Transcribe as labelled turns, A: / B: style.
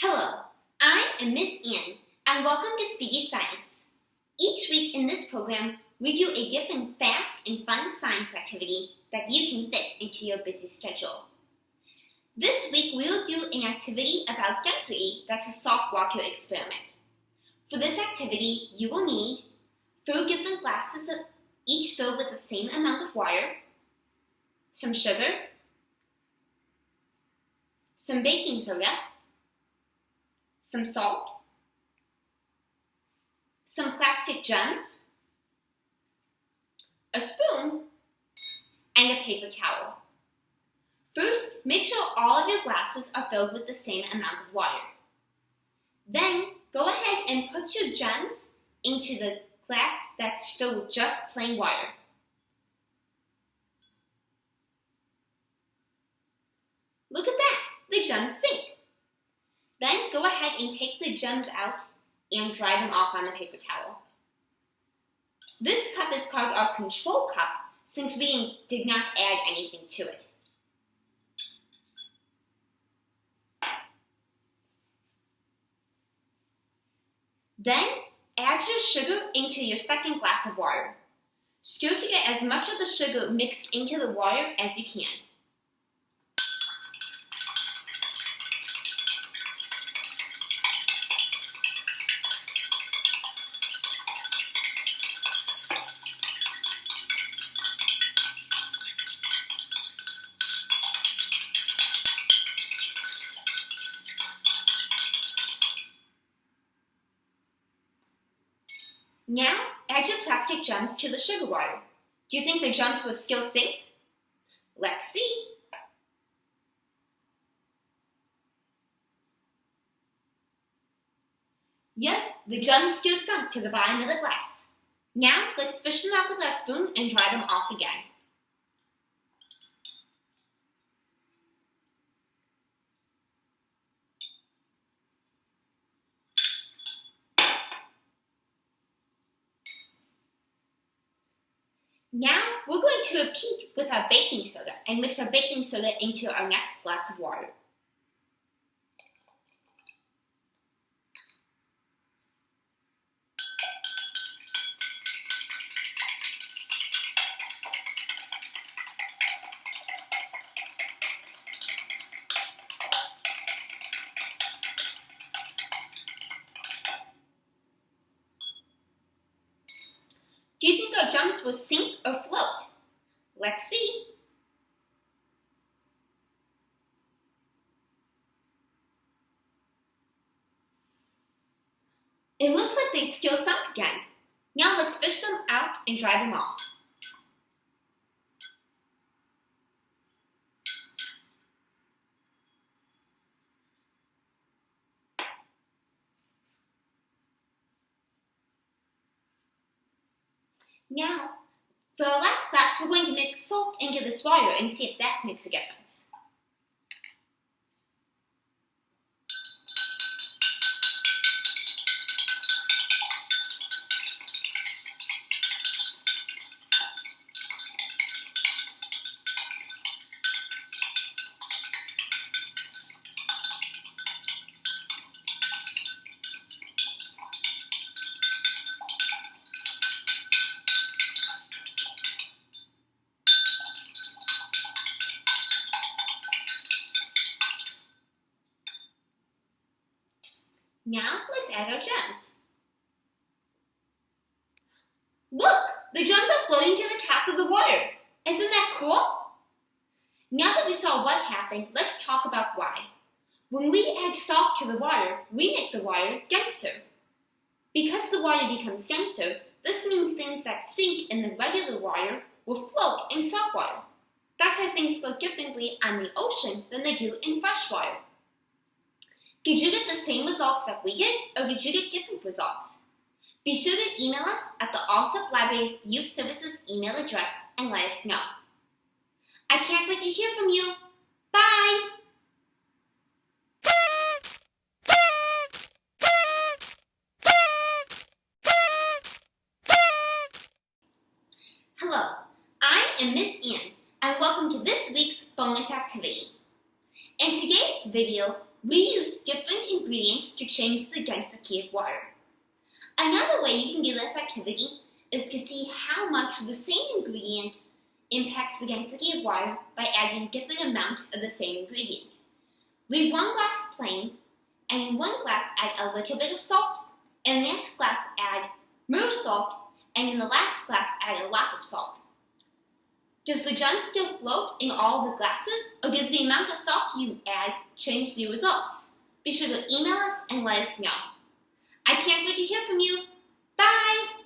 A: Hello, I am Miss Ann, and welcome to Speedy Science. Each week in this program, we do a different fast and fun science activity that you can fit into your busy schedule. This week, we will do an activity about density that's a saltwater experiment. For this activity, you will need 4 different glasses, each filled with the same amount of water, some sugar, some baking soda, some salt, some plastic gems, a spoon, and a paper towel. First, make sure all of your glasses are filled with the same amount of water. Then, go ahead and put your gems into the glass that's filled with just plain water. Look at that! The gems sink. Then go ahead and take the gems out and dry them off on a paper towel. This cup is called our control cup since we did not add anything to it. Then add your sugar into your second glass of water. Stir to get as much of the sugar mixed into the water as you can. Now, add your plastic gems to the sugar water. Do you think the gems will still sink? Let's see. Yep, the gems still sunk to the bottom of the glass. Now, let's fish them out with our spoon and dry them off again. Now, we're going to repeat with our baking soda and mix our baking soda into our next glass of water. Do you think our gems will sink or float? Let's see. It looks like they still sunk again. Now let's fish them out and dry them off. Now, for our last class, we're going to mix salt into this water and see if that makes a difference. Now, let's add our gems. Look! The gems are floating to the top of the water. Isn't that cool? Now that we saw what happened, let's talk about why. When we add salt to the water, we make the water denser. Because the water becomes denser, this means things that sink in the regular water will float in salt water. That's why things float differently on the ocean than they do in fresh water. Did you get the same results that we did, or did you get different results? Be sure to email us at the Allsup Library's Youth Services email address and let us know. I can't wait to hear from you. Bye! Hello, I am Miss Ann, and welcome to this week's bonus activity. In today's video, we use different ingredients to change the density of water. Another way you can do this activity is to see how much the same ingredient impacts the density of water by adding different amounts of the same ingredient. Leave one glass plain, and in one glass add a little bit of salt, and in the next glass add more salt, and in the last glass add a lot of salt. Does the gem still float in all the glasses, or does the amount of salt you add change the results? Be sure to email us and let us know. I can't wait to hear from you. Bye!